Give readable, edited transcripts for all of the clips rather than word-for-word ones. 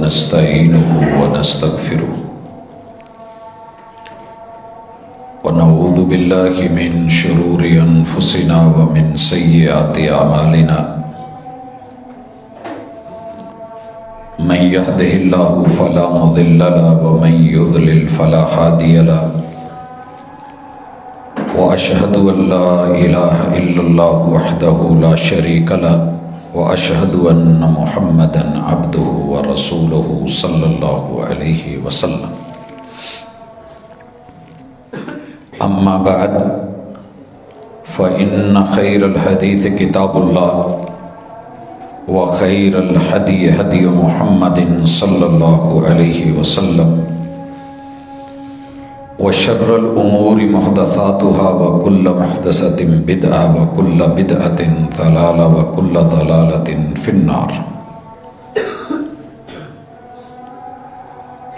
ونستعينه ونستغفره ونعوذ بالله من شرور أنفسنا ومن سيئات أعمالنا من يهده الله فلا مضل له ومن يضلل فلا هادي له وأشهد أن لا إله إلا الله وحده لا شريك له وأشهد أن محمدا عبده ورسوله صلى الله عليه وسلم أما بعد فإن خير الحديث كتاب الله وخير الهدي هدي محمد صلى الله عليه وسلم وشر الأمور محدثاتها وكل محدثة بدعة وكل بدعة ضلالة وكل ضلالة في النار.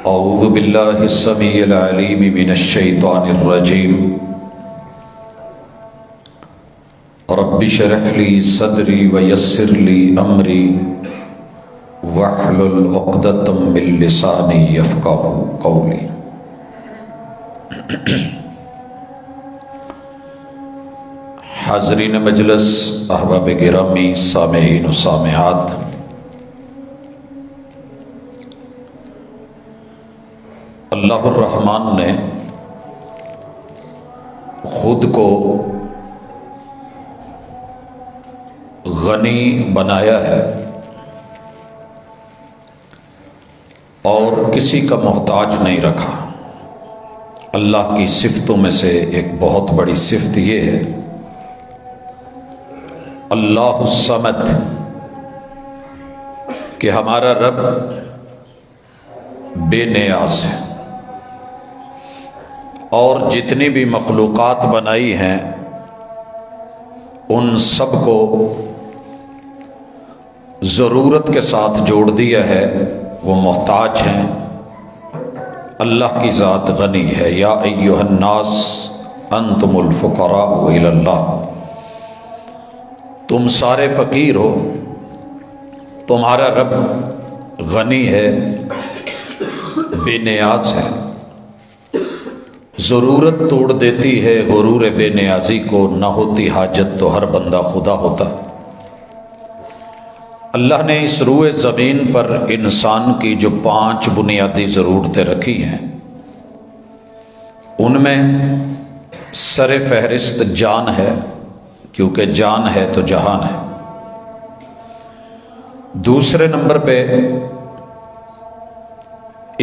أعوذ بالله السميع العليم من الشيطان الرجيم. رب اشرح لي صدري ويسر لي أمري واحلل عقدة من لساني يفقهوا قولي. حاضرین مجلس، احباب گرامی، سامعین و سامعات، اللہ الرحمن نے خود کو غنی بنایا ہے اور کسی کا محتاج نہیں رکھا۔ اللہ کی صفتوں میں سے ایک بہت بڑی صفت یہ ہے اللہ الصمد، کہ ہمارا رب بے نیاز ہے اور جتنی بھی مخلوقات بنائی ہیں ان سب کو ضرورت کے ساتھ جوڑ دیا ہے، وہ محتاج ہیں۔ اللہ کی ذات غنی ہے۔ یا ایھا الناس انتم الفقراء الی اللہ، تم سارے فقیر ہو، تمہارا رب غنی ہے، بے نیاز ہے۔ ضرورت توڑ دیتی ہے غرور بے نیازی کو، نہ ہوتی حاجت تو ہر بندہ خدا ہوتا۔ اللہ نے اس روئے زمین پر انسان کی جو 5 بنیادی ضرورتیں رکھی ہیں، ان میں سر فہرست جان ہے، کیونکہ جان ہے تو جہان ہے۔ دوسرے نمبر پہ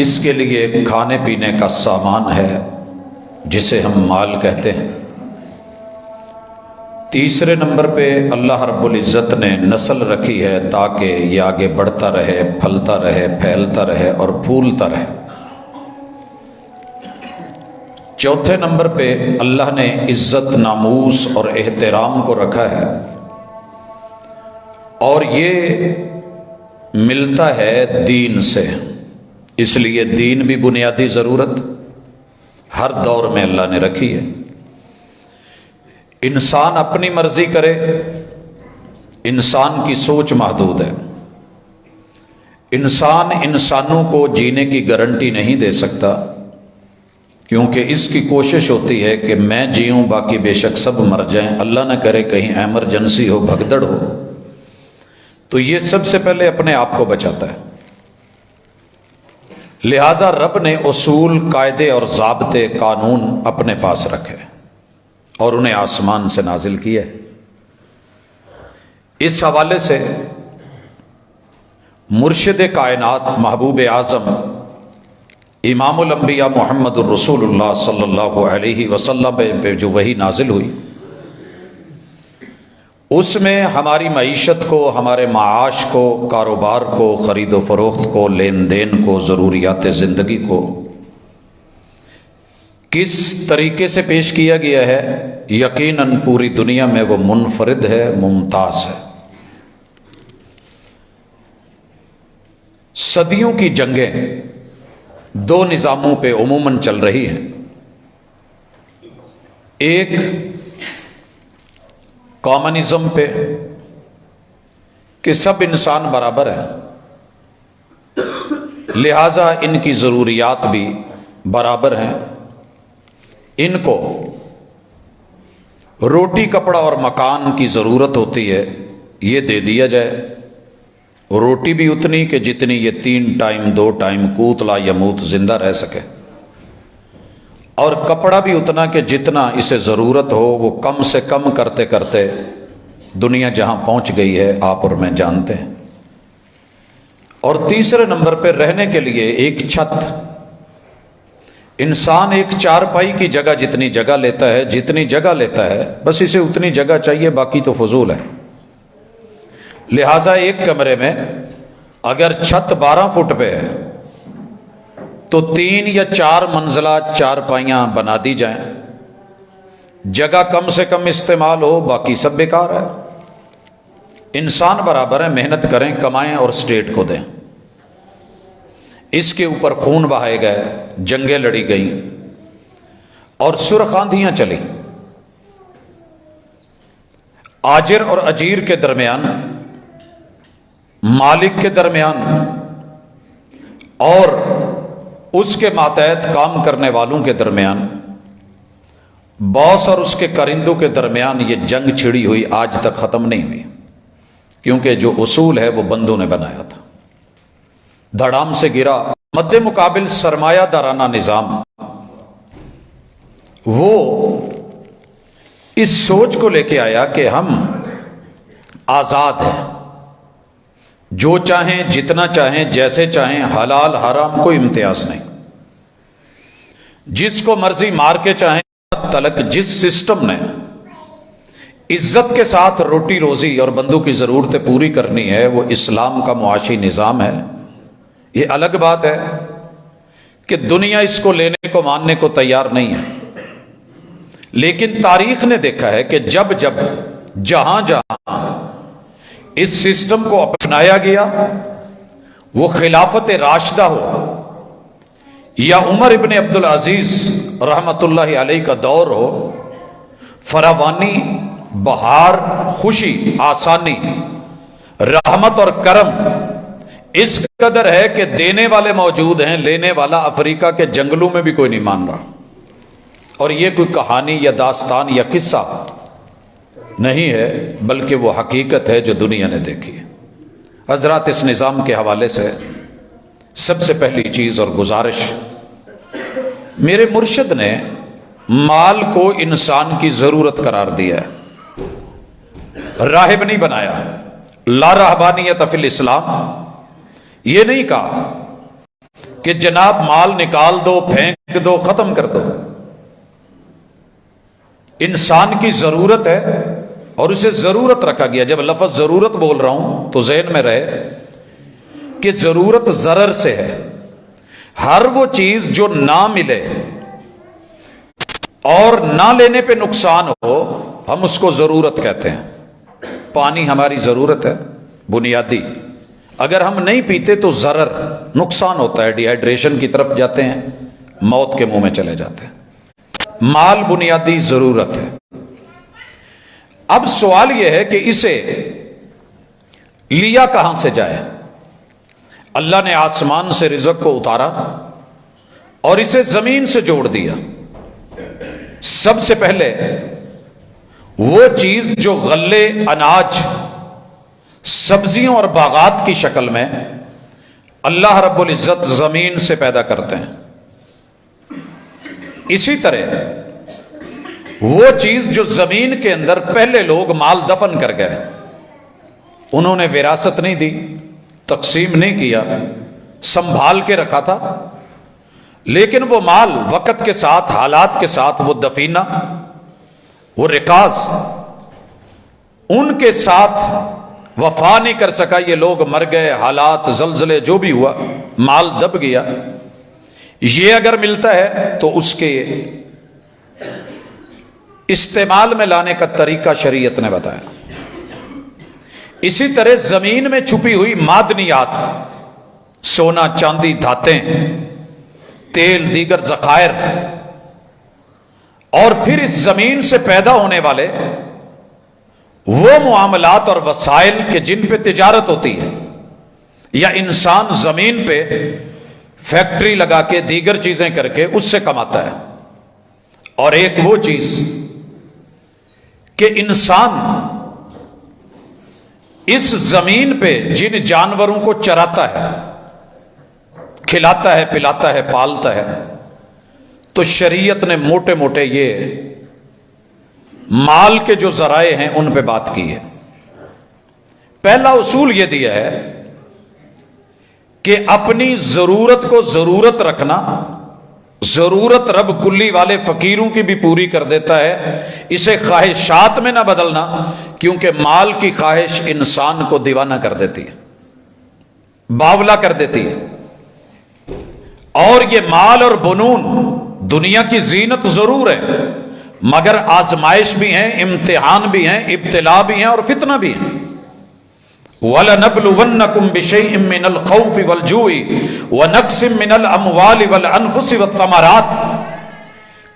اس کے لیے کھانے پینے کا سامان ہے جسے ہم مال کہتے ہیں۔ تیسرے نمبر پہ اللہ رب العزت نے نسل رکھی ہے تاکہ یہ آگے بڑھتا رہے، پھلتا رہے، پھیلتا رہے اور پھولتا رہے۔ چوتھے نمبر پہ اللہ نے عزت، ناموس اور احترام کو رکھا ہے، اور یہ ملتا ہے دین سے، اس لیے دین بھی بنیادی ضرورت ہر دور میں اللہ نے رکھی ہے۔ انسان اپنی مرضی کرے، انسان کی سوچ محدود ہے۔ انسان انسانوں کو جینے کی گارنٹی نہیں دے سکتا، کیونکہ اس کی کوشش ہوتی ہے کہ میں جیوں باقی بے شک سب مر جائیں، اللہ نہ کرے کہیں ایمرجنسی ہو، بھگدڑ ہو، تو یہ سب سے پہلے اپنے آپ کو بچاتا ہے۔ لہذا رب نے اصول، قاعدے اور ضابطے، قانون اپنے پاس رکھے اور انہیں آسمان سے نازل کیا۔ اس حوالے سے مرشد کائنات، محبوب اعظم، امام الانبیاء محمد الرسول اللہ صلی اللہ علیہ وسلم پہ جو وحی نازل ہوئی، اس میں ہماری معیشت کو، ہمارے معاش کو، کاروبار کو، خرید و فروخت کو، لین دین کو، ضروریات زندگی کو کس طریقے سے پیش کیا گیا ہے، یقیناً پوری دنیا میں وہ منفرد ہے، ممتاز ہے۔ صدیوں کی جنگیں 2 نظاموں پہ عموماً چل رہی ہیں۔ ایک کامنزم پہ کہ سب انسان برابر ہیں، لہذا ان کی ضروریات بھی برابر ہیں. ان کو روٹی کپڑا اور مکان کی ضرورت ہوتی ہے، یہ دے دیا جائے. روٹی بھی اتنی کہ جتنی یہ 3 ٹائم 2 ٹائم قوت لا یموت زندہ رہ سکے، اور کپڑا بھی اتنا کہ جتنا اسے ضرورت ہو. وہ کم سے کم کرتے کرتے دنیا جہاں پہنچ گئی ہے آپ اور میں جانتے ہیں. اور تیسرے نمبر پہ رہنے کے لیے ایک چھت. انسان ایک چارپائی کی جگہ جتنی جگہ لیتا ہے، جتنی جگہ لیتا ہے بس اسے اتنی جگہ چاہیے، باقی تو فضول ہے. لہٰذا ایک کمرے میں اگر چھت 12 فٹ پہ ہے تو 3 یا 4 منزلہ چارپائیاں بنا دی جائیں، جگہ کم سے کم استعمال ہو، باقی سب بیکار ہے. انسان برابر ہے، محنت کریں، کمائیں اور اسٹیٹ کو دیں. اس کے اوپر خون بہائے گئے، جنگیں لڑی گئیں اور سرخ آندھیاں چلی. آجر اور اجیر کے درمیان، مالک کے درمیان اور اس کے ماتحت کام کرنے والوں کے درمیان، باس اور اس کے کرندوں کے درمیان یہ جنگ چھڑی ہوئی آج تک ختم نہیں ہوئی، کیونکہ جو اصول ہے وہ بندوں نے بنایا تھا. دھڑام سے گرا. مد مقابل سرمایہ دارانہ نظام وہ اس سوچ کو لے کے آیا کہ ہم آزاد ہیں، جو چاہیں جتنا چاہیں جیسے چاہیں، حلال حرام کوئی امتیاز نہیں، جس کو مرضی مار کے چاہیں تلک. جس سسٹم نے عزت کے ساتھ روٹی روزی اور بندوں کی ضرورتیں پوری کرنی ہے وہ اسلام کا معاشی نظام ہے. یہ الگ بات ہے کہ دنیا اس کو لینے کو ماننے کو تیار نہیں ہے، لیکن تاریخ نے دیکھا ہے کہ جب جب جہاں جہاں اس سسٹم کو اپنایا گیا، وہ خلافت راشدہ ہو یا عمر ابن عبدالعزیز رحمت اللہ علیہ کا دور ہو، فراوانی، بہار، خوشی، آسانی، رحمت اور کرم اس قدر ہے کہ دینے والے موجود ہیں، لینے والا افریقہ کے جنگلوں میں بھی کوئی نہیں مان رہا. اور یہ کوئی کہانی یا داستان یا قصہ نہیں ہے، بلکہ وہ حقیقت ہے جو دنیا نے دیکھی ہے. حضرات، اس نظام کے حوالے سے سب سے پہلی چیز اور گزارش، میرے مرشد نے مال کو انسان کی ضرورت قرار دیا ہے، راہب نہیں بنایا. لا رہبانیت فی الاسلام، یہ نہیں کہا کہ جناب مال نکال دو، پھینک دو، ختم کر دو. انسان کی ضرورت ہے اور اسے ضرورت رکھا گیا. جب لفظ ضرورت بول رہا ہوں تو ذہن میں رہے کہ ضرورت ضرر سے ہے. ہر وہ چیز جو نہ ملے اور نہ لینے پہ نقصان ہو ہم اس کو ضرورت کہتے ہیں. پانی ہماری ضرورت ہے بنیادی، اگر ہم نہیں پیتے تو ضرر، نقصان ہوتا ہے، ڈی ہائیڈریشن کی طرف جاتے ہیں، موت کے منہ میں چلے جاتے ہیں. مال بنیادی ضرورت ہے. اب سوال یہ ہے کہ اسے لیا کہاں سے جائے؟ اللہ نے آسمان سے رزق کو اتارا اور اسے زمین سے جوڑ دیا. سب سے پہلے وہ چیز جو غلے، اناج، سبزیوں اور باغات کی شکل میں اللہ رب العزت زمین سے پیدا کرتے ہیں. اسی طرح وہ چیز جو زمین کے اندر پہلے لوگ مال دفن کر گئے، انہوں نے وراثت نہیں دی، تقسیم نہیں کیا، سنبھال کے رکھا تھا، لیکن وہ مال وقت کے ساتھ، حالات کے ساتھ، وہ دفینہ، وہ رکاز ان کے ساتھ وفا نہیں کر سکا. یہ لوگ مر گئے، حالات، زلزلے جو بھی ہوا، مال دب گیا. یہ اگر ملتا ہے تو اس کے استعمال میں لانے کا طریقہ شریعت نے بتایا. اسی طرح زمین میں چھپی ہوئی معدنیات، سونا، چاندی، دھاتیں، تیل، دیگر ذخائر، اور پھر اس زمین سے پیدا ہونے والے وہ معاملات اور وسائل کہ جن پہ تجارت ہوتی ہے، یا انسان زمین پہ فیکٹری لگا کے دیگر چیزیں کر کے اس سے کماتا ہے، اور ایک وہ چیز کہ انسان اس زمین پہ جن جانوروں کو چراتا ہے، کھلاتا ہے، پلاتا ہے، پالتا ہے، تو شریعت نے موٹے موٹے یہ مال کے جو ذرائع ہیں ان پہ بات کی ہے۔ پہلا اصول یہ دیا ہے کہ اپنی ضرورت کو ضرورت رکھنا، ضرورت رب کلی والے فقیروں کی بھی پوری کر دیتا ہے، اسے خواہشات میں نہ بدلنا، کیونکہ مال کی خواہش انسان کو دیوانہ کر دیتی ہے، باولا کر دیتی ہے۔ اور یہ مال اور بنون دنیا کی زینت ضرور ہے، مگر آزمائش بھی ہیں، امتحان بھی ہیں، ابتلا بھی ہیں اور فتنہ بھی ہیں۔ وَلَنَبْلُوَنَّكُمْ بِشَيْءٍ مِّنَ الْخَوْفِ وَالْجُوعِ وَنَقْصٍ مِّنَ الْأَمْوَالِ وَالْأَنفُسِ وَالثَّمَرَاتِ،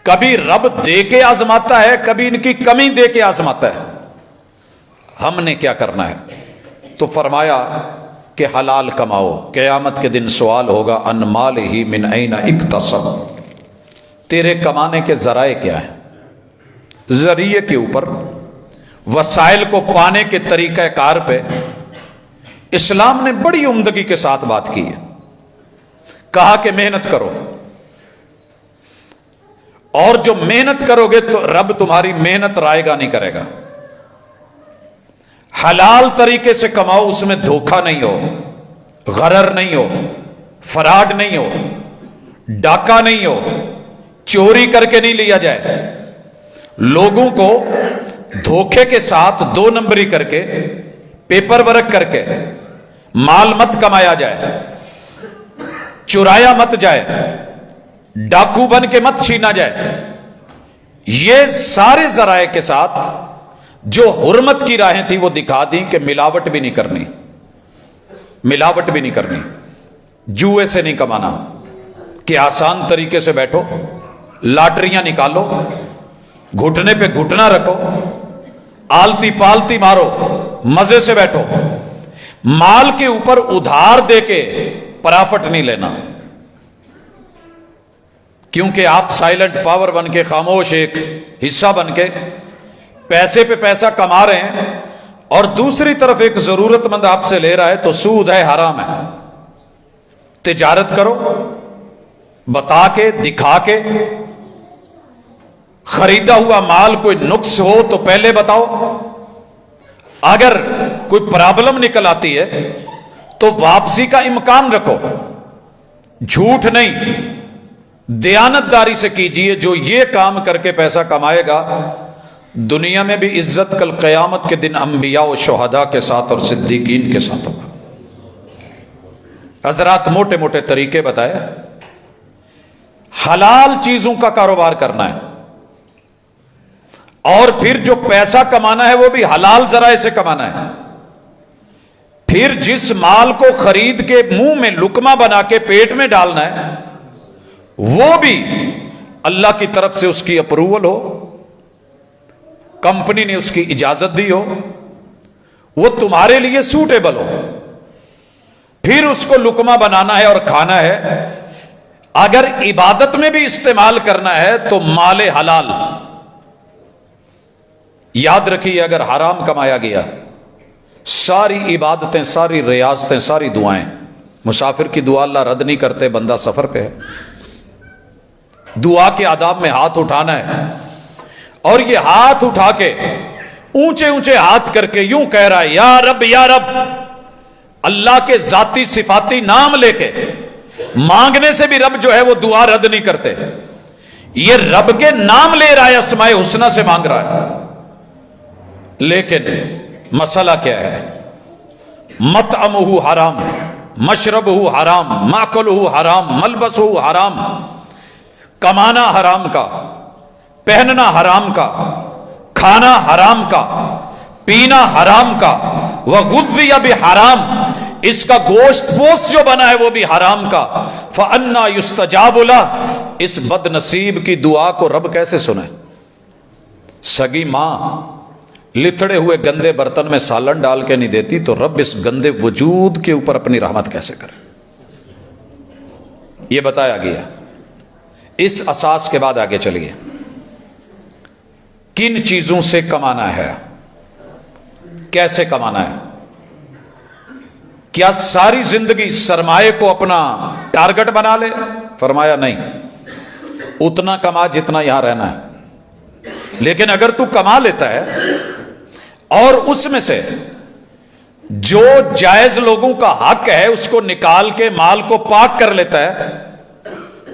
کبھی رب دے کے آزماتا ہے، کبھی ان کی کمی دے کے آزماتا ہے۔ ہم نے کیا کرنا ہے؟ تو فرمایا کہ حلال کماؤ، قیامت کے دن سوال ہوگا ان مالہ من این اکتسب، تیرے کمانے کے ذرائع کیا ہیں؟ ذریعے کے اوپر، وسائل کو پانے کے طریقہ کار پہ اسلام نے بڑی عمدگی کے ساتھ بات کی ہے۔ کہا کہ محنت کرو، اور جو محنت کرو گے تو رب تمہاری محنت رائے گا نہیں کرے گا۔ حلال طریقے سے کماؤ، اس میں دھوکہ نہیں ہو، غرر نہیں ہو، فراڈ نہیں ہو، ڈاکہ نہیں ہو، چوری کر کے نہیں لیا جائے، لوگوں کو دھوکے کے ساتھ دو نمبری کر کے، پیپر ورک کر کے مال مت کمایا جائے، چرایا مت جائے، ڈاکو بن کے مت چھینا جائے۔ یہ سارے ذرائع کے ساتھ جو حرمت کی راہیں تھی وہ دکھا دیں کہ ملاوٹ بھی نہیں کرنی، ملاوٹ بھی نہیں کرنی، جوئے سے نہیں کمانا، کہ آسان طریقے سے بیٹھو، لاٹریاں نکالو، گھٹنے پہ گھٹنا رکھو، آلتی پالتی مارو، مزے سے بیٹھو، مال کے اوپر ادھار دے کے پرافٹ نہیں لینا، کیونکہ آپ سائلنٹ پاور بن کے، خاموش ایک حصہ بن کے پیسے پہ پیسہ کما رہے ہیں، اور دوسری طرف ایک ضرورت مند آپ سے لے رہا ہے، تو سود ہے، حرام ہے۔ تجارت کرو، بتا کے، دکھا کے، خریدا ہوا مال کوئی نقص ہو تو پہلے بتاؤ، اگر کوئی پرابلم نکل آتی ہے تو واپسی کا امکان رکھو، جھوٹ نہیں، دیانتداری سے کیجئے۔ جو یہ کام کر کے پیسہ کمائے گا، دنیا میں بھی عزت کل قیامت کے دن انبیاء و شہداء کے ساتھ اور صدیقین کے ساتھ ہوگا۔ حضرات موٹے موٹے طریقے بتائے، حلال چیزوں کا کاروبار کرنا ہے، اور پھر جو پیسہ کمانا ہے وہ بھی حلال ذرائع سے کمانا ہے۔ پھر جس مال کو خرید کے منہ میں لقمہ بنا کے پیٹ میں ڈالنا ہے، وہ بھی اللہ کی طرف سے اس کی اپروول ہو، کمپنی نے اس کی اجازت دی ہو، وہ تمہارے لیے سوٹیبل ہو، پھر اس کو لقمہ بنانا ہے اور کھانا ہے۔ اگر عبادت میں بھی استعمال کرنا ہے تو مال حلال۔ یاد رکھیے، اگر حرام کمایا گیا، ساری عبادتیں، ساری ریاضتیں، ساری دعائیں، مسافر کی دعا اللہ رد نہیں کرتے، بندہ سفر پہ ہے، دعا کے آداب میں ہاتھ اٹھانا ہے، اور یہ ہاتھ اٹھا کے اونچے اونچے ہاتھ کر کے یوں کہہ رہا ہے، یا رب یا رب، اللہ کے ذاتی صفاتی نام لے کے مانگنے سے بھی رب جو ہے وہ دعا رد نہیں کرتے۔ یہ رب کے نام لے رہا ہے، اسماء حسنہ سے مانگ رہا ہے، لیکن مسئلہ کیا ہے؟ مطعمہ حرام، مشربہ حرام، ماکلہ حرام، ملبسہ حرام، کمانا حرام کا، پہننا حرام کا، کھانا حرام کا، پینا حرام کا، وغذی بحرام، اس کا گوشت پوست جو بنا ہے وہ بھی حرام کا۔ فأنا یستجاب لہ، اس بد نصیب کی دعا کو رب کیسے سنے؟ سگی ماں لتڑے ہوئے گندے برتن میں سالن ڈال کے نہیں دیتی، تو رب اس گندے وجود کے اوپر اپنی رحمت کیسے کرے؟ یہ بتایا گیا۔ اس اساس کے بعد آگے چلیے، کن چیزوں سے کمانا ہے، کیسے کمانا ہے؟ کیا ساری زندگی سرمایہ کو اپنا ٹارگٹ بنا لے؟ فرمایا نہیں، اتنا کما جتنا یہاں رہنا ہے، لیکن اگر تو کما لیتا ہے اور اس میں سے جو جائز لوگوں کا حق ہے اس کو نکال کے مال کو پاک کر لیتا ہے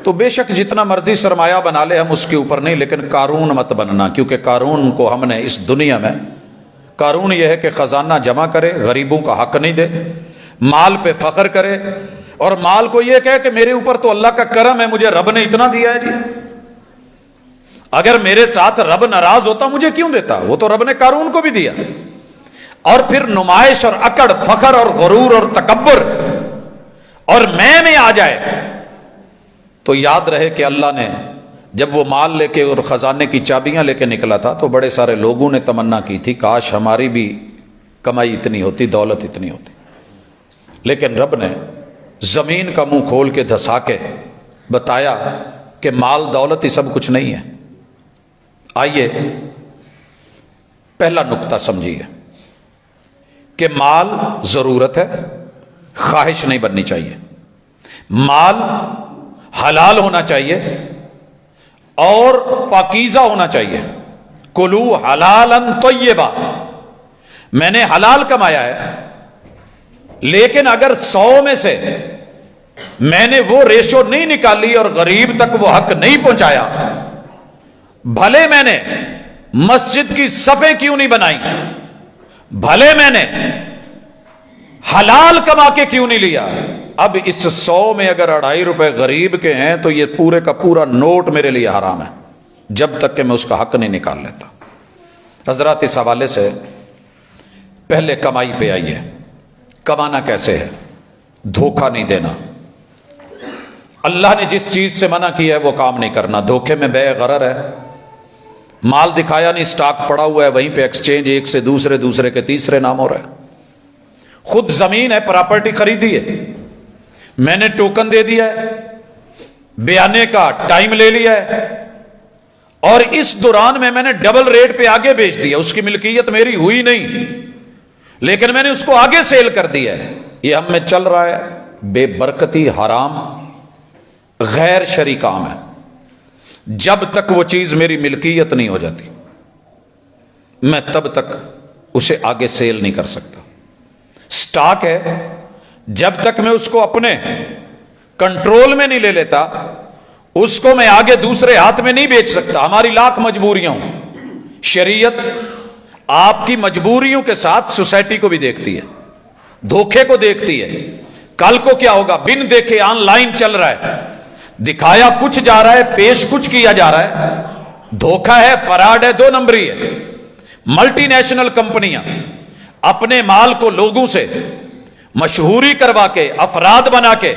تو بے شک جتنا مرضی سرمایہ بنا لے، ہم اس کے اوپر نہیں، لیکن قارون مت بننا، کیونکہ قارون کو ہم نے اس دنیا میں، قارون یہ ہے کہ خزانہ جمع کرے، غریبوں کا حق نہیں دے، مال پہ فخر کرے، اور مال کو یہ کہے کہ میرے اوپر تو اللہ کا کرم ہے، مجھے رب نے اتنا دیا ہے جی، اگر میرے ساتھ رب ناراض ہوتا مجھے کیوں دیتا؟ وہ تو رب نے قارون کو بھی دیا۔ اور پھر نمائش اور اکڑ، فخر اور غرور اور تکبر اور میں آ جائے تو یاد رہے کہ اللہ نے جب وہ مال لے کے اور خزانے کی چابیاں لے کے نکلا تھا تو بڑے سارے لوگوں نے تمنا کی تھی کاش ہماری بھی کمائی اتنی ہوتی، دولت اتنی ہوتی، لیکن رب نے زمین کا منہ کھول کے دھسا کے بتایا کہ مال دولت ہی سب کچھ نہیں ہے۔ آئیے پہلا نقطہ سمجھیے کہ مال ضرورت ہے، خواہش نہیں بننی چاہیے، مال حلال ہونا چاہیے اور پاکیزہ ہونا چاہیے۔ کلو حلالا طیبا، میں نے حلال کمایا ہے، لیکن اگر 100 میں سے میں نے وہ ریشو نہیں نکالی اور غریب تک وہ حق نہیں پہنچایا، بھلے میں نے مسجد کی صفیں کیوں نہیں بنائی، بھلے میں نے حلال کما کے کیوں نہیں لیا، اب اس 100 میں اگر 2.5 روپے غریب کے ہیں تو یہ پورے کا پورا نوٹ میرے لیے حرام ہے جب تک کہ میں اس کا حق نہیں نکال لیتا۔ حضرات اس حوالے سے پہلے کمائی پہ آئیے، کمانا کیسے ہے؟ دھوکہ نہیں دینا، اللہ نے جس چیز سے منع کیا ہے وہ کام نہیں کرنا، دھوکے میں بے غرر ہے، مال دکھایا نہیں، سٹاک پڑا ہوا ہے وہیں پہ ایکسچینج ایک سے دوسرے، دوسرے کے تیسرے نام ہو رہا ہے، خود زمین ہے، پراپرٹی خریدی ہے، میں نے ٹوکن دے دیا ہے، بیانے کا ٹائم لے لیا ہے، اور اس دوران میں نے ڈبل ریٹ پہ آگے بیچ دیا، اس کی ملکیت میری ہوئی نہیں لیکن میں نے اس کو آگے سیل کر دیا ہے، یہ ہم میں چل رہا ہے، بے برکتی، حرام، غیر شرعی کام ہے، جب تک وہ چیز میری ملکیت نہیں ہو جاتی میں تب تک اسے آگے سیل نہیں کر سکتا۔ سٹاک ہے، جب تک میں اس کو اپنے کنٹرول میں نہیں لے لیتا اس کو میں آگے دوسرے ہاتھ میں نہیں بیچ سکتا۔ ہماری لاکھ مجبوریاں ہوں، شریعت آپ کی مجبوریوں کے ساتھ سوسائٹی کو بھی دیکھتی ہے، دھوکے کو دیکھتی ہے، کل کو کیا ہوگا بن دیکھے آن لائن چل رہا ہے، دکھایا کچھ جا رہا ہے، پیش کچھ کیا جا رہا ہے، دھوکہ ہے، فراڈ ہے، 2 نمبری ہے۔ ملٹی نیشنل کمپنیاں اپنے مال کو لوگوں سے مشہوری کروا کے، افراد بنا کے،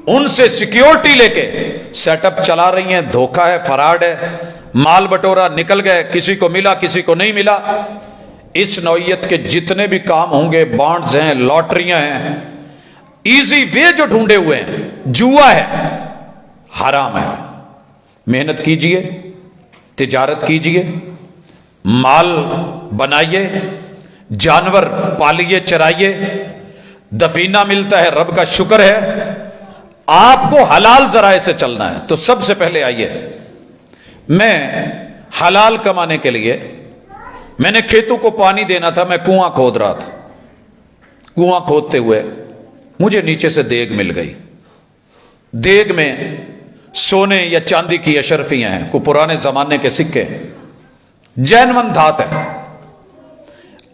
ان سے سیکیورٹی لے کے سیٹ اپ چلا رہی ہیں، دھوکہ ہے، فراڈ ہے، مال بٹورا نکل گئے، کسی کو ملا کسی کو نہیں ملا۔ اس نوعیت کے جتنے بھی کام ہوں گے، بانڈز ہیں، لاٹریاں ہیں، ایزی وے جو ڈھونڈے ہوئے ہیں، جوا ہے، حرام ہے۔ محنت کیجئے، تجارت کیجئے، مال بنائیے، جانور پالیے، چرائیے، دفینہ ملتا ہے، رب کا شکر ہے۔ آپ کو حلال ذرائع سے چلنا ہے تو سب سے پہلے آئیے، میں حلال کمانے کے لیے میں نے کھیتوں کو پانی دینا تھا، میں کنواں کھود رہا تھا، کنواں کھودتے ہوئے مجھے نیچے سے دیگ مل گئی، دیگ میں سونے یا چاندی کی اشرفیاں ہیں، کوئی پرانے زمانے کے سکے، جینون دھات ہے۔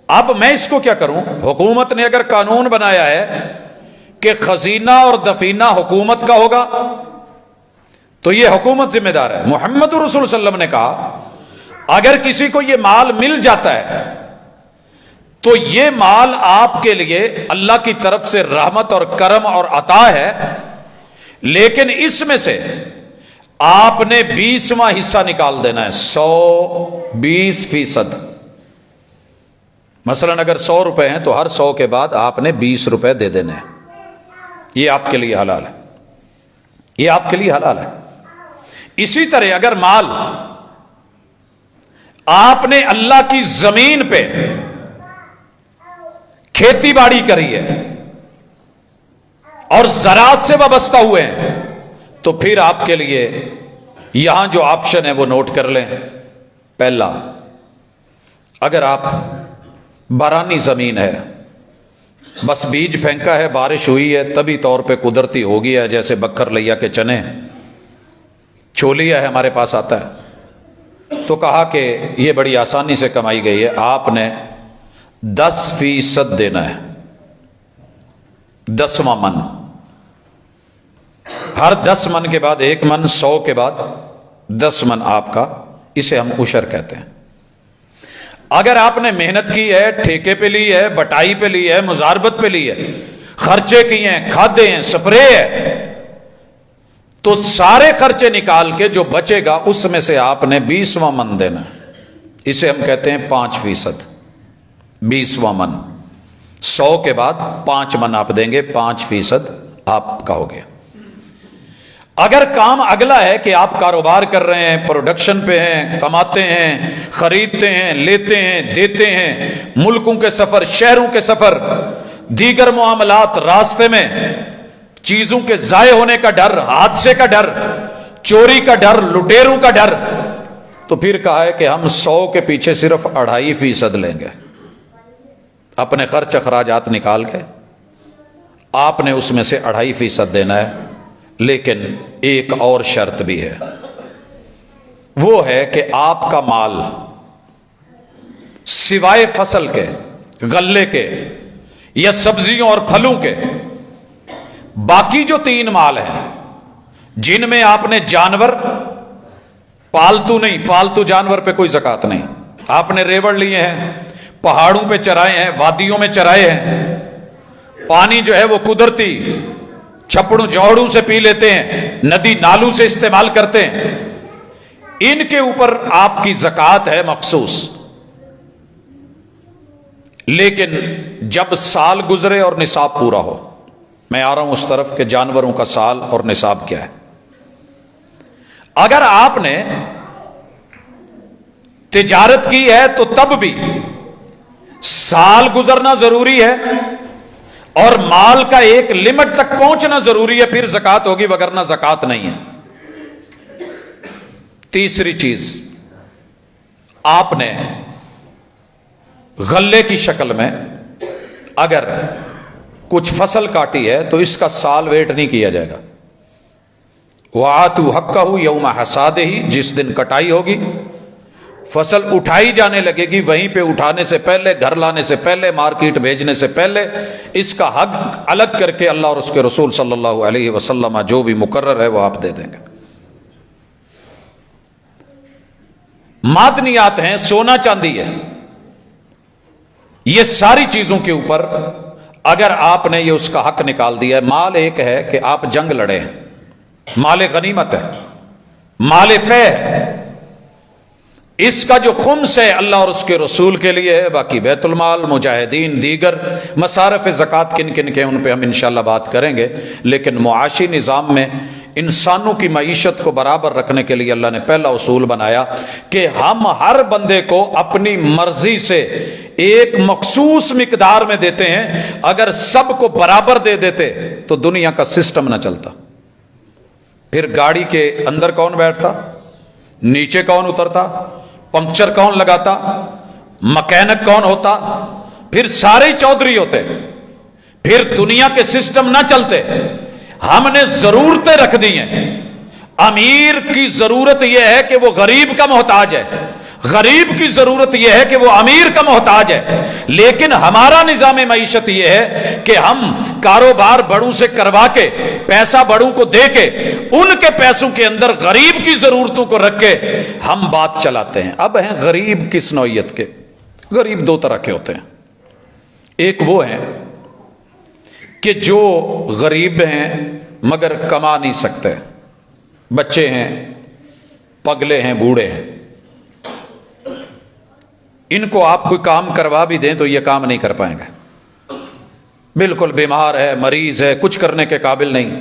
اب میں اس کو کیا کروں؟ حکومت نے اگر قانون بنایا ہے کہ خزینہ اور دفینہ حکومت کا ہوگا تو یہ حکومت ذمہ دار ہے۔ محمد رسول صلی اللہ علیہ وسلم نے کہا اگر کسی کو یہ مال مل جاتا ہے تو یہ مال آپ کے لیے اللہ کی طرف سے رحمت اور کرم اور عطا ہے، لیکن اس میں سے آپ نے 20واں حصہ نکال دینا ہے، 120%۔ مثلا اگر 100 روپے ہیں تو ہر 100 کے بعد آپ نے 20 روپے دے دینے ہیں، یہ آپ کے لیے حلال ہے۔ یہ آپ کے لیے حلال ہے۔ اسی طرح اگر مال آپ نے اللہ کی زمین پہ کھیتی باڑی کری ہے اور زراعت سے وابستہ ہوئے ہیں تو پھر آپ کے لیے یہاں جو آپشن ہے وہ نوٹ کر لیں۔ پہلا، اگر آپ بارانی زمین ہے، بس بیج پھینکا ہے، بارش ہوئی ہے، طبی طور پہ قدرتی ہو گیا ہے، جیسے بکر لیا کے چنے، چھولیا ہے ہمارے پاس آتا ہے، تو کہا کہ یہ بڑی آسانی سے کمائی گئی ہے، آپ نے 10% دینا ہے، 10واں من، ہر 10 من کے بعد 1 من، 100 کے بعد 10 من آپ کا، اسے ہم عشر کہتے ہیں۔ اگر آپ نے محنت کی ہے، ٹھیکے پہ لی ہے، بٹائی پہ لی ہے، مزاربت پہ لی ہے، خرچے کیے ہیں، کھادے ہیں، سپرے ہے، تو سارے خرچے نکال کے جو بچے گا اس میں سے آپ نے 20واں من دینا ہے، اسے ہم کہتے ہیں 5%، 20واں من، 100 کے بعد 5 من آپ دیں گے، 5% آپ کا ہو گیا۔ اگر کام اگلا ہے کہ آپ کاروبار کر رہے ہیں، پروڈکشن پہ ہیں، کماتے ہیں، خریدتے ہیں، لیتے ہیں، دیتے ہیں، ملکوں کے سفر، شہروں کے سفر، دیگر معاملات، راستے میں چیزوں کے ضائع ہونے کا ڈر، حادثے کا ڈر، چوری کا ڈر، لٹیروں کا ڈر، تو پھر کہا ہے کہ ہم 100 کے پیچھے صرف 2.5% لیں گے، اپنے خرچ اخراجات نکال کے آپ نے اس میں سے 2.5% دینا ہے۔ لیکن ایک اور شرط بھی ہے، وہ ہے کہ آپ کا مال سوائے فصل کے، غلے کے یا سبزیوں اور پھلوں کے، باقی جو 3 مال ہیں جن میں آپ نے جانور، پالتو نہیں، پالتو جانور پہ کوئی زکوٰۃ نہیں، آپ نے ریوڑ لیے ہیں، پہاڑوں پہ چرائے ہیں، وادیوں میں چرائے ہیں، پانی جو ہے وہ قدرتی چھپڑوں جوڑوں سے پی لیتے ہیں، ندی نالوں سے استعمال کرتے ہیں، ان کے اوپر آپ کی زکوٰۃ ہے مخصوص۔ لیکن جب سال گزرے اور نصاب پورا ہو، میں آ رہا ہوں اس طرف کہ جانوروں کا سال اور نصاب کیا ہے۔ اگر آپ نے تجارت کی ہے تو تب بھی سال گزرنا ضروری ہے اور مال کا ایک لمٹ تک پہنچنا ضروری ہے، پھر زکوٰۃ ہوگی، وگرنہ زکوٰۃ نہیں ہے۔ تیسری چیز، آپ نے غلے کی شکل میں اگر کچھ فصل کاٹی ہے تو اس کا سال ویٹ نہیں کیا جائے گا۔ وَآتُوا حَقَّهُ يَوْمَ حَصَادِهِ، جس دن کٹائی ہوگی، فصل اٹھائی جانے لگے گی، وہیں پہ اٹھانے سے پہلے، گھر لانے سے پہلے، مارکیٹ بھیجنے سے پہلے اس کا حق الگ کر کے اللہ اور اس کے رسول صلی اللہ علیہ وسلم جو بھی مقرر ہے وہ آپ دے دیں گے۔ معدنیات ہیں، سونا چاندی ہے، یہ ساری چیزوں کے اوپر اگر آپ نے یہ اس کا حق نکال دیا ہے۔ مال ایک ہے کہ آپ جنگ لڑے ہیں، مال غنیمت ہے، مال فے ہے، اس کا جو خمس ہے اللہ اور اس کے رسول کے لیے ہے، باقی بیت المال، مجاہدین، دیگر مصارف زکوٰۃ کن کن کے ان پہ ہم انشاءاللہ بات کریں گے۔ لیکن معاشی نظام میں انسانوں کی معیشت کو برابر رکھنے کے لیے اللہ نے پہلا اصول بنایا کہ ہم ہر بندے کو اپنی مرضی سے ایک مخصوص مقدار میں دیتے ہیں، اگر سب کو برابر دے دیتے تو دنیا کا سسٹم نہ چلتا۔ پھر گاڑی کے اندر کون بیٹھتا، نیچے کون اترتا، پنکچر کون لگاتا، مکینک کون ہوتا، پھر سارے چودھری ہوتے، پھر دنیا کے سسٹم نہ چلتے۔ ہم نے ضرورتیں رکھ دی ہیں۔ امیر کی ضرورت یہ ہے کہ وہ غریب کا محتاج ہے، غریب کی ضرورت یہ ہے کہ وہ امیر کا محتاج ہے۔ لیکن ہمارا نظام معیشت یہ ہے کہ ہم کاروبار بڑوں سے کروا کے، پیسہ بڑوں کو دے کے، ان کے پیسوں کے اندر غریب کی ضرورتوں کو رکھ کے ہم بات چلاتے ہیں۔ اب ہیں غریب کس نوعیت کے؟ غریب 2 طرح کے ہوتے ہیں۔ ایک وہ ہیں کہ جو غریب ہیں مگر کما نہیں سکتے، بچے ہیں، پگلے ہیں، بوڑھے ہیں، ان کو آپ کوئی کام کروا بھی دیں تو یہ کام نہیں کر پائیں گے، بالکل بیمار ہے، مریض ہے، کچھ کرنے کے قابل نہیں،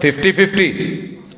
50-50,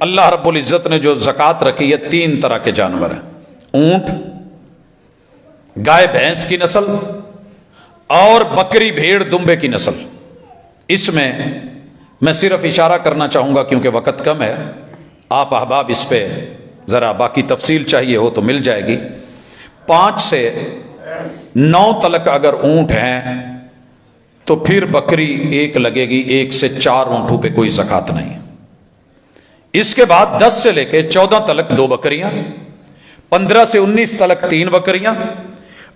اللہ رب العزت نے جو زکوٰۃ رکھی ہے 3 طرح کے جانور ہیں، اونٹ، گائے بھینس کی نسل اور بکری بھیڑ دمبے کی نسل۔ اس میں صرف اشارہ کرنا چاہوں گا کیونکہ وقت کم ہے، آپ احباب اس پہ ذرا باقی تفصیل چاہیے ہو تو مل جائے گی۔ 5 سے 9 تلک اگر اونٹ ہیں تو پھر بکری 1 لگے گی، 1 سے 4 اونٹوں پہ کوئی زکوٰۃ نہیں۔ اس کے بعد 10 سے لے کے 14 تلک 2 بکریاں، 15 سے 19 تلک 3 بکریاں،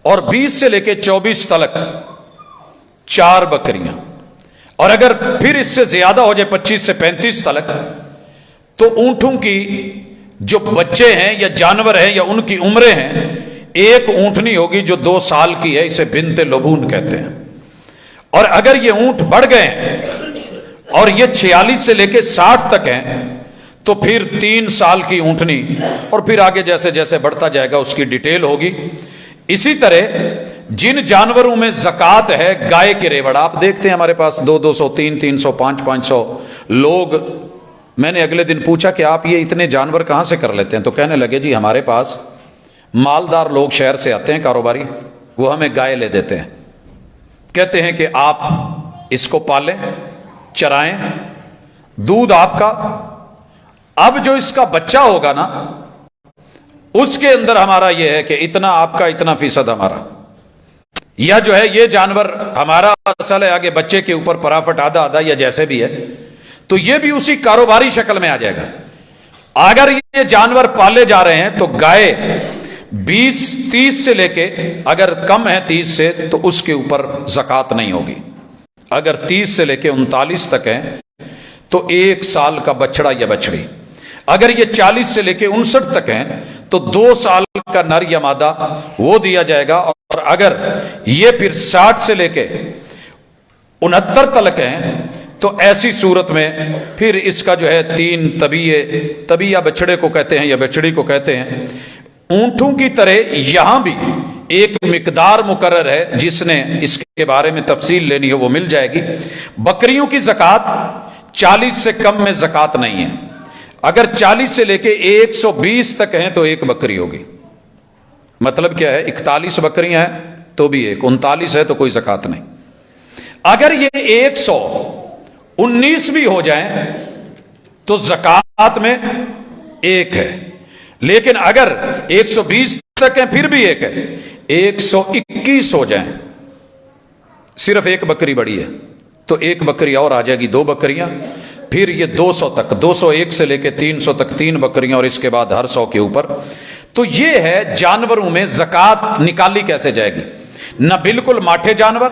اور 20 سے لے کے 24 تلک 4 بکریاں۔ اور اگر پھر اس سے زیادہ ہو جائے 25 سے 35 تلک تو اونٹوں کی جو بچے ہیں یا جانور ہیں یا ان کی عمریں ہیں، 1 اونٹنی ہوگی جو 2 سال کی ہے، اسے بنت لبون کہتے ہیں۔ اور اگر یہ اونٹ بڑھ گئے ہیں اور یہ 46 سے لے کے 60 تک ہیں تو پھر 3 سال کی اونٹنی، اور پھر آگے جیسے جیسے بڑھتا جائے گا اس کی ڈیٹیل ہوگی۔ اسی طرح جن جانوروں میں زکوٰۃ ہے، گائے کے ریوڑ آپ دیکھتے ہیں ہمارے پاس 200 300 500 لوگ۔ میں نے اگلے دن پوچھا کہ آپ یہ اتنے جانور کہاں سے کر لیتے ہیں؟ تو کہنے لگے جی ہمارے پاس مالدار لوگ شہر سے آتے ہیں کاروباری، وہ ہمیں گائے لے دیتے ہیں، کہتے ہیں کہ آپ اس کو پالیں، چرائیں، دودھ آپ کا، اب جو اس کا بچہ ہوگا نا اس کے اندر ہمارا یہ ہے کہ اتنا آپ کا، اتنا فیصد ہمارا، یا جو ہے یہ جانور ہمارا اصل ہے، آگے بچے کے اوپر پرافٹ آدھا آدھا یا جیسے بھی ہے، تو یہ بھی اسی کاروباری شکل میں آ جائے گا۔ اگر یہ جانور پالے جا رہے ہیں تو گائے 20-30 سے لے کے، اگر کم ہے 30 سے تو اس کے اوپر زکوٰۃ نہیں ہوگی۔ اگر 30 سے لے کے 39 تک ہے تو 1 سال کا بچڑا یا بچڑی، اگر یہ 40 سے لے کے 59 تک ہیں تو 2 سال کا نر یا مادہ وہ دیا جائے گا، اور اگر یہ پھر 60 سے لے کے 69 تلک ہیں تو ایسی صورت میں پھر اس کا جو ہے 3 طبیعہ بچڑے کو کہتے ہیں یا بچڑی کو کہتے ہیں۔ اونٹوں کی طرح یہاں بھی ایک مقدار مقرر ہے، جس نے اس کے بارے میں تفصیل لینی ہو وہ مل جائے گی۔ بکریوں کی زکوٰۃ 40 سے کم میں زکوٰۃ نہیں ہے، اگر 40 سے لے کے 120 تک ہیں تو 1 بکری ہوگی۔ مطلب کیا ہے؟ 41 بکریاں ہیں تو بھی 1، 39 ہے تو کوئی زکوٰۃ نہیں۔ اگر یہ 119 بھی ہو جائیں تو زکوٰۃ میں 1 ہے، لیکن اگر 120 تک ہیں پھر بھی 1 ہے۔ 121 ہو جائیں، صرف 1 بکری بڑی ہے تو 1 بکری اور آ جائے گی، 2 بکریاں، پھر یہ 200 تک، 201 سے لے کے 300 تک 3 بکریاں، اور اس کے بعد ہر 100 کے اوپر۔ تو یہ ہے جانوروں میں زکوٰۃ نکالی کیسے جائے گی۔ نہ بالکل ماٹھے جانور،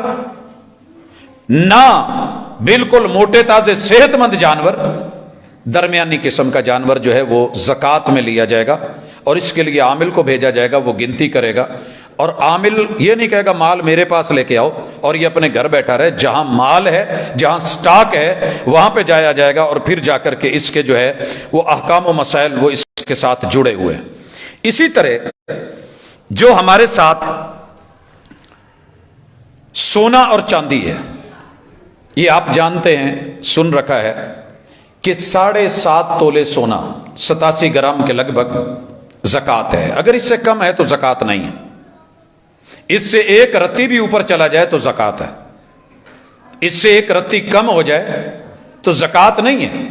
نہ بالکل موٹے تازے صحت مند جانور، درمیانی قسم کا جانور جو ہے وہ زکوٰۃ میں لیا جائے گا، اور اس کے لیے عامل کو بھیجا جائے گا، وہ گنتی کرے گا۔ اور عامل یہ نہیں کہے گا مال میرے پاس لے کے آؤ اور یہ اپنے گھر بیٹھا رہے، جہاں مال ہے، جہاں سٹاک ہے وہاں پہ جایا جائے گا، اور پھر جا کر کے اس کے جو ہے وہ احکام و مسائل وہ اس کے ساتھ جڑے ہوئے ہیں۔ اسی طرح جو ہمارے ساتھ سونا اور چاندی ہے، یہ آپ جانتے ہیں، سن رکھا ہے کہ 7.5 تولے سونا 87 گرام کے لگ بھگ زکوٰۃ ہے۔ اگر اس سے کم ہے تو زکوٰۃ نہیں ہے، اس سے 1 رتی بھی اوپر چلا جائے تو زکوٰۃ ہے، اس سے 1 رتی کم ہو جائے تو زکوٰۃ نہیں ہے۔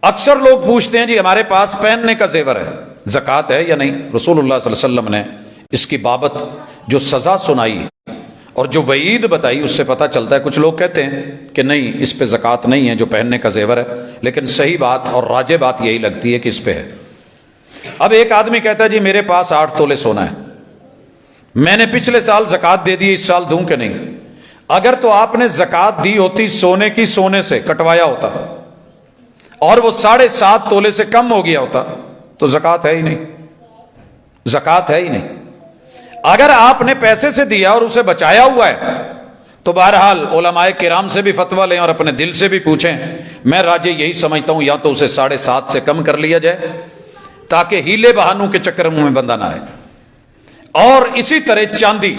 اکثر لوگ پوچھتے ہیں جی ہمارے پاس پہننے کا زیور ہے، زکوٰۃ ہے یا نہیں؟ رسول اللہ صلی اللہ علیہ وسلم نے اس کی بابت جو سزا سنائی اور جو وعید بتائی اس سے پتہ چلتا ہے۔ کچھ لوگ کہتے ہیں کہ نہیں اس پہ زکوٰۃ نہیں ہے جو پہننے کا زیور ہے، لیکن صحیح بات اور راجح بات یہی لگتی ہے کہ اس پہ ہے۔ اب ایک آدمی کہتا ہے جی میرے پاس 8 تولے سونا ہے، میں نے پچھلے سال زکوٰۃ دے دی، اس سال دوں کہ نہیں؟ اگر تو آپ نے زکوٰۃ دی ہوتی سونے کی، سونے سے کٹوایا ہوتا اور وہ 7.5 تولے سے کم ہو گیا ہوتا تو زکوٰۃ ہے ہی نہیں، زکوٰۃ ہے ہی نہیں۔ اگر آپ نے پیسے سے دیا اور اسے بچایا ہوا ہے تو بہرحال علماء کرام سے بھی فتویٰ لیں اور اپنے دل سے بھی پوچھیں۔ میں راجے یہی سمجھتا ہوں یا تو اسے 7.5 سے کم کر لیا جائے تاکہ ہیلے بہانوں کے چکر میں بندہ نہ آئے۔ اور اسی طرح چاندی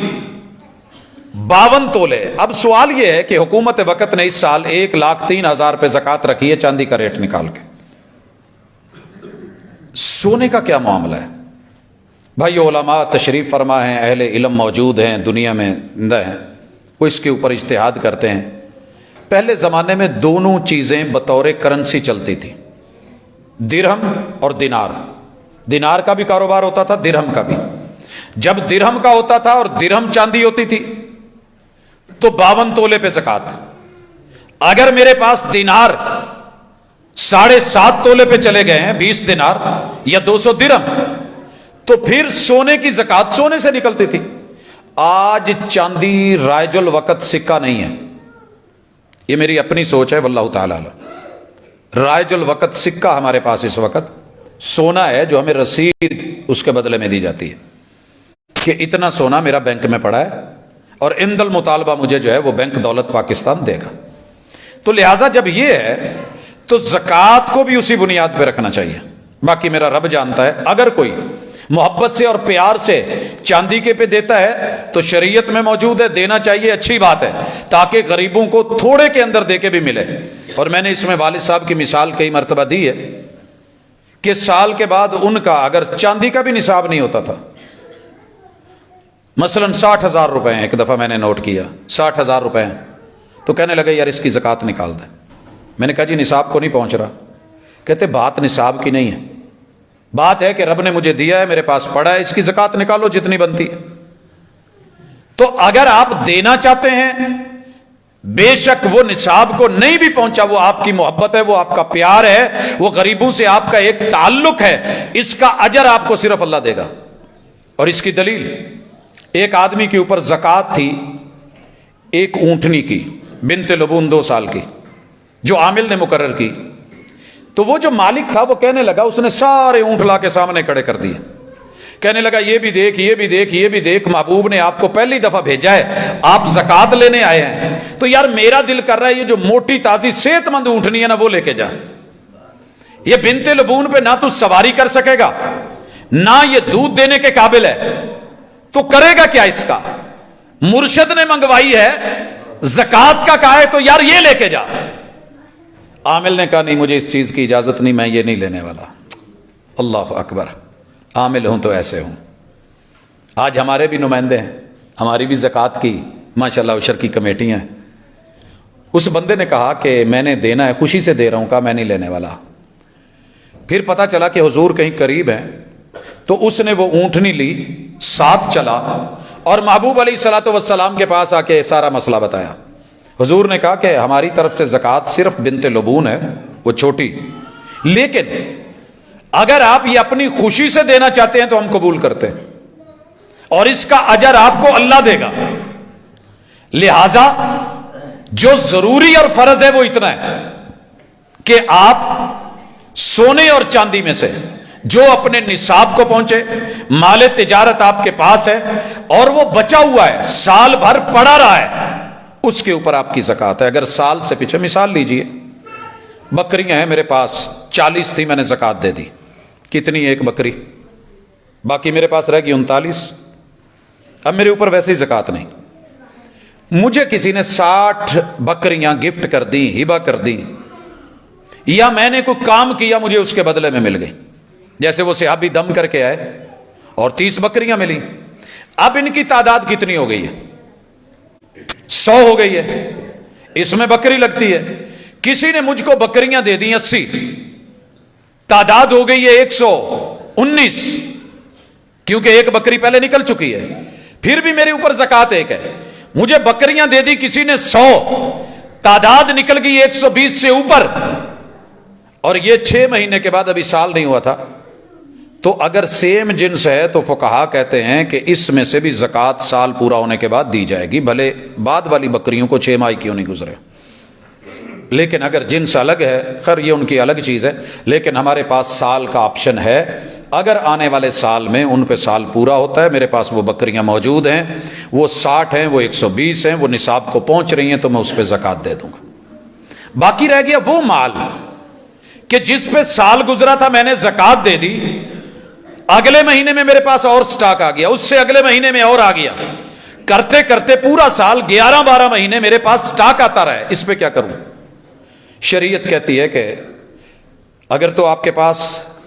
52 تولے۔ اب سوال یہ ہے کہ حکومت وقت نے اس سال 1,03,000 پہ زکوٰۃ رکھی ہے چاندی کا ریٹ نکال کے، سونے کا کیا معاملہ ہے بھائی؟ علماء تشریف فرما ہیں، اہل علم موجود ہیں دنیا میں زندہ ہیں، وہ اس کے اوپر اجتہاد کرتے ہیں۔ پہلے زمانے میں دونوں چیزیں بطور کرنسی چلتی تھی، درہم اور دینار۔ دینار کا بھی کاروبار ہوتا تھا، درہم کا بھی۔ جب درہم کا ہوتا تھا اور درہم چاندی ہوتی تھی تو 52 تولے پہ زکات۔ اگر میرے پاس دینار 7.5 تولے پہ چلے گئے ہیں، 20 دینار یا 200 درہم، تو پھر سونے کی زکات سونے سے نکلتی تھی۔ آج چاندی رائج الوقت سکہ نہیں ہے، یہ میری اپنی سوچ ہے، واللہ تعالی اعلم۔ رائج الوقت سکہ ہمارے پاس اس وقت سونا ہے جو ہمیں رسید اس کے بدلے میں دی جاتی ہے کہ اتنا سونا میرا بینک میں پڑا ہے اور عند المطالبہ مجھے جو ہے وہ بینک دولت پاکستان دے گا۔ تو لہٰذا جب یہ ہے تو زکوٰۃ کو بھی اسی بنیاد پہ رکھنا چاہیے۔ باقی میرا رب جانتا ہے، اگر کوئی محبت سے اور پیار سے چاندی کے پہ دیتا ہے تو شریعت میں موجود ہے، دینا چاہیے، اچھی بات ہے، تاکہ غریبوں کو تھوڑے کے اندر دے کے بھی ملے۔ اور میں نے اس میں والد صاحب کی مثال کئی مرتبہ دی ہے کہ سال کے بعد ان کا اگر چاندی کا بھی نصاب نہیں ہوتا تھا، مثلا 60,000 روپے ہیں، ایک دفعہ میں نے نوٹ کیا 60,000 روپے ہیں، تو کہنے لگے یار اس کی زکوٰۃ نکال دیں۔ میں نے کہا جی نصاب کو نہیں پہنچ رہا۔ کہتے بات نصاب کی نہیں ہے، بات ہے کہ رب نے مجھے دیا ہے، میرے پاس پڑا ہے، اس کی زکوٰۃ نکالو جتنی بنتی ہے۔ تو اگر آپ دینا چاہتے ہیں، بے شک وہ نصاب کو نہیں بھی پہنچا، وہ آپ کی محبت ہے، وہ آپ کا پیار ہے، وہ غریبوں سے آپ کا ایک تعلق ہے، اس کا اجر آپ کو صرف اللہ دے گا۔ اور اس کی دلیل، ایک آدمی کے اوپر زکوٰۃ تھی ایک اونٹنی کی، بنت لبون 2 سال کی، جو عامل نے مقرر کی۔ تو وہ جو مالک تھا وہ کہنے لگا، اس نے سارے اونٹ لا کے سامنے کھڑے کر دیے، کہنے لگا یہ بھی دیکھ، یہ بھی دیکھ، یہ بھی دیکھ، محبوب نے آپ کو پہلی دفعہ بھیجا ہے، آپ زکوٰۃ لینے آئے ہیں، تو یار میرا دل کر رہا ہے یہ جو موٹی تازی صحت مند اونٹنی ہے نا وہ لے کے جا۔ یہ بنت لبون پہ نہ تو سواری کر سکے گا، نہ یہ دودھ دینے کے قابل ہے، تو کرے گا کیا اس کا؟ مرشد نے منگوائی ہے، زکوٰۃ کا کہا ہے، تو یار یہ لے کے جا۔ عامل نے کہا نہیں مجھے اس چیز کی اجازت نہیں، میں یہ نہیں لینے والا۔ اللہ اکبر، عامل ہوں تو ایسے ہوں۔ آج ہمارے بھی نمائندے ہیں، ہماری بھی زکوٰۃ کی ماشاءاللہ عشر کی کمیٹیاں ہیں۔ اس بندے نے کہا کہ میں نے دینا ہے، خوشی سے دے رہا ہوں، کہا میں نہیں لینے والا۔ پھر پتہ چلا کہ حضور کہیں قریب ہیں، تو اس نے وہ اونٹنی لی، ساتھ چلا اور محبوب علیہ الصلوۃ والسلام کے پاس آ کے سارا مسئلہ بتایا۔ حضور نے کہا کہ ہماری طرف سے زکوٰۃ صرف بنت لبون ہے، وہ چھوٹی، لیکن اگر آپ یہ اپنی خوشی سے دینا چاہتے ہیں تو ہم قبول کرتے ہیں، اور اس کا اجر آپ کو اللہ دے گا۔ لہذا جو ضروری اور فرض ہے وہ اتنا ہے کہ آپ سونے اور چاندی میں سے جو اپنے نصاب کو پہنچے، مال تجارت آپ کے پاس ہے اور وہ بچا ہوا ہے، سال بھر پڑا رہا ہے، اس کے اوپر آپ کی زکوٰۃ ہے۔ اگر سال سے پیچھے، مثال لیجئے، بکریاں ہیں میرے پاس 40 تھی، میں نے زکوٰۃ دے دی، کتنی؟ ایک بکری، باقی میرے پاس رہ گئی 39۔ اب میرے اوپر ویسے ہی زکوٰۃ نہیں، مجھے کسی نے 60 بکریاں گفٹ کر دیں، ہبہ کر دیں، یا میں نے کوئی کام کیا مجھے اس کے بدلے میں مل گئی، جیسے وہ صحابی دم کر کے آئے اور 30 بکریاں ملی۔ اب ان کی تعداد کتنی ہو گئی ہے؟ 100 ہو گئی ہے، اس میں بکری لگتی ہے۔ کسی نے مجھ کو بکریاں دے دی 80، تعداد ہو گئی ہے 119، کیونکہ ایک بکری پہلے نکل چکی ہے، پھر بھی میرے اوپر زکوٰۃ ایک ہے۔ مجھے بکریاں دے دی کسی نے 100، تعداد نکل گئی 120 سے اوپر، اور یہ 6 مہینے کے بعد، ابھی سال نہیں ہوا تھا۔ تو اگر سیم جنس ہے تو فقہا کہتے ہیں کہ اس میں سے بھی زکوٰۃ سال پورا ہونے کے بعد دی جائے گی، بھلے بعد والی بکریوں کو 6 ماہ کیوں نہیں گزرے۔ لیکن اگر جنس الگ ہے، خیر یہ ان کی الگ چیز ہے، لیکن ہمارے پاس سال کا آپشن ہے۔ اگر آنے والے سال میں ان پہ سال پورا ہوتا ہے، میرے پاس وہ بکریاں موجود ہیں، وہ 60 ہیں، وہ 120 ہیں، وہ نصاب کو پہنچ رہی ہیں، تو میں اس پہ زکوٰۃ دے دوں گا۔ باقی رہ گیا وہ مال کہ جس پہ سال گزرا تھا، میں نے زکوٰۃ دے دی، اگلے مہینے میں میرے پاس اور سٹاک آ گیا، اس سے اگلے مہینے میں اور آ گیا، کرتے کرتے پورا سال 11-12 مہینے میرے پاس سٹاک آتا رہا ہے، اس پہ کیا کروں؟ شریعت کہتی ہے کہ اگر تو آپ کے پاس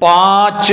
5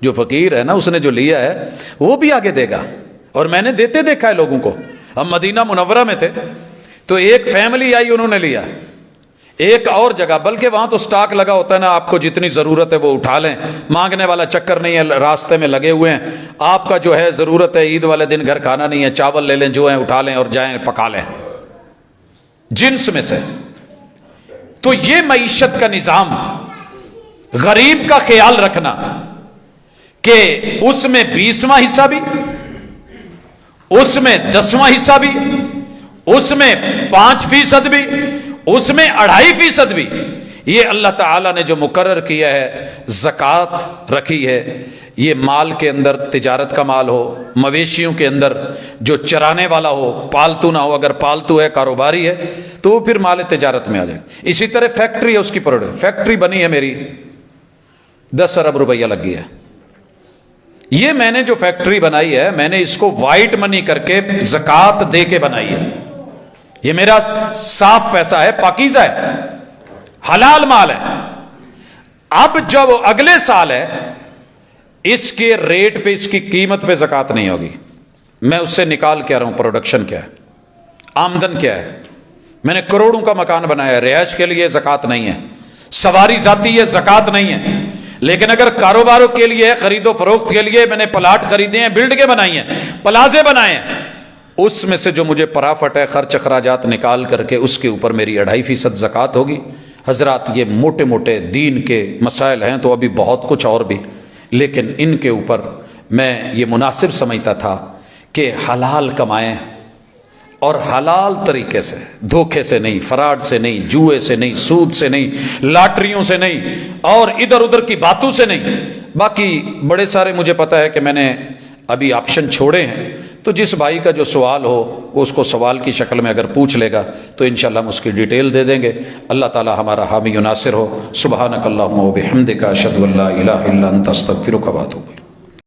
جو فقیر ہے نا اس نے جو لیا ہے وہ بھی آگے دے گا. اور میں نے دیتے دیکھا ہے لوگوں کو. ہم مدینہ منورہ میں تھے تو ایک فیملی آئی, انہوں نے لیا. ایک اور جگہ, بلکہ وہاں تو سٹاک لگا ہوتا ہے نا, آپ کو جتنی ضرورت ہے وہ اٹھا لیں, مانگنے والا چکر نہیں ہے, راستے میں لگے ہوئے ہیں. آپ کا جو ہے ضرورت ہے, عید والے دن گھر کھانا نہیں ہے, چاول لے لیں جو ہیں اٹھا لیں اور جائیں پکا لیں جنس میں سے. تو یہ معیشت کا نظام, غریب کا خیال رکھنا کہ اس میں 20واں حصہ بھی, اس میں 10واں حصہ بھی, اس میں 5% بھی, اس میں 2.5% بھی, یہ اللہ تعالیٰ نے جو مقرر کیا ہے, زکوٰۃ رکھی ہے. یہ مال کے اندر تجارت کا مال ہو, مویشیوں کے اندر جو چرانے والا ہو, پالتو نہ ہو, اگر پالتو ہے کاروباری ہے تو وہ پھر مال تجارت میں آ جائے. اسی طرح فیکٹری ہے, اس کی پروڈکٹ, فیکٹری بنی ہے میری, 10 ارب روپیہ لگ گیا. یہ میں نے جو فیکٹری بنائی ہے, میں نے اس کو وائٹ منی کر کے زکوٰۃ دے کے بنائی ہے. یہ میرا صاف پیسہ ہے, پاکیزہ ہے, حلال مال ہے. اب جب اگلے سال ہے, اس کے ریٹ پہ, اس کی قیمت پہ زکوٰۃ نہیں ہوگی. میں اس سے نکال کے آ رہا ہوں پروڈکشن کیا ہے, آمدن کیا ہے. میں نے کروڑوں کا مکان بنایا ہے, رہائش کے لیے زکوٰۃ نہیں ہے, سواری ذاتی ہے زکوٰۃ نہیں ہے. لیکن اگر کاروباروں کے لیے, خرید و فروخت کے لیے میں نے پلاٹ خریدے ہیں, بلڈنگیں بنائی ہیں, پلازے بنائے ہیں, اس میں سے جو مجھے پرافٹ ہے, خرچ اخراجات نکال کر کے اس کے اوپر میری 2.5% زکوٰۃ ہوگی. حضرات یہ موٹے موٹے دین کے مسائل ہیں, تو ابھی بہت کچھ اور بھی, لیکن ان کے اوپر میں یہ مناسب سمجھتا تھا کہ حلال کمائیں, اور حلال طریقے سے, دھوکے سے نہیں, فراڈ سے نہیں, جوئے سے نہیں, سود سے نہیں, لاٹریوں سے نہیں, اور ادھر ادھر کی باتوں سے نہیں. باقی بڑے سارے مجھے پتا ہے کہ میں نے ابھی آپشن چھوڑے ہیں. تو جس بھائی کا جو سوال ہو وہ اس کو سوال کی شکل میں اگر پوچھ لے گا تو انشاءاللہ ہم اس کی ڈیٹیل دے دیں گے. اللہ تعالی ہمارا حامی و ناصر ہو. سبحانک اللہم و بحمدک اشہد ان لا الہ الا انت استغفرک و اتوب الیک.